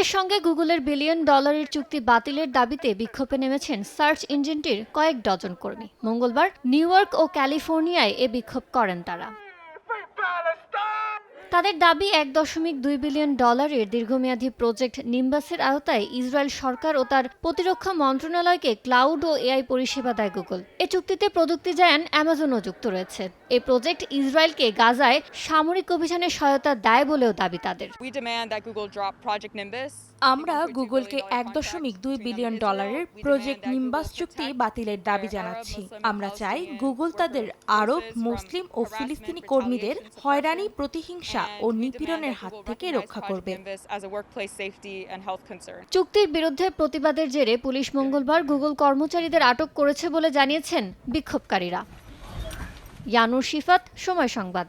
ইসরায়েলের সঙ্গে গুগলের বিলিয়ন ডলারের চুক্তি বাতিলের দাবিতে বিক্ষোভে নেমেছেন সার্চ ইঞ্জিনটির কয়েক ডজন কর্মী। মঙ্গলবার নিউ ইয়র্ক ও ক্যালিফোর্নিয়ায় এ বিক্ষোভ করেন তারা। তাদের দাবি ১.২ বিলিয়ন ডলারের দীর্ঘমেয়াদী প্রজেক্ট নিম্বাসের আওতায় ইসরায়েল সরকার ও তার প্রতিরক্ষা মন্ত্রণালয়কে ক্লাউড ও এআই পরিষেবা দেয় গুগল। এ চুক্তিতে প্রযুক্তি জায়ান্ট অ্যামাজনও যুক্ত রয়েছে। এই প্রজেক্ট ইসরায়েলকে গাজায় সামরিক অভিযানে সহায়তা দেয় বলেও দাবি তাদের। আমরা গুগলকে ১.২ বিলিয়ন ডলারের প্রজেক্ট নিম্বাস চুক্তি বাতিলের দাবি জানাচ্ছি। আমরা চাই গুগল তাদের আরব, মুসলিম ও ফিলিস্তিনি কর্মীদের হয়রানি, প্রতিহিংসা ও নিপীড়নের হাত থেকে রক্ষা করবে। চুক্তির বিরুদ্ধে প্রতিবাদের জেরে পুলিশ মঙ্গলবার গুগল কর্মচারীদের আটক করেছে বলে জানিয়েছেন বিক্ষোভকারীরা। ইয়ানুর শিফাত, সময় সংবাদ।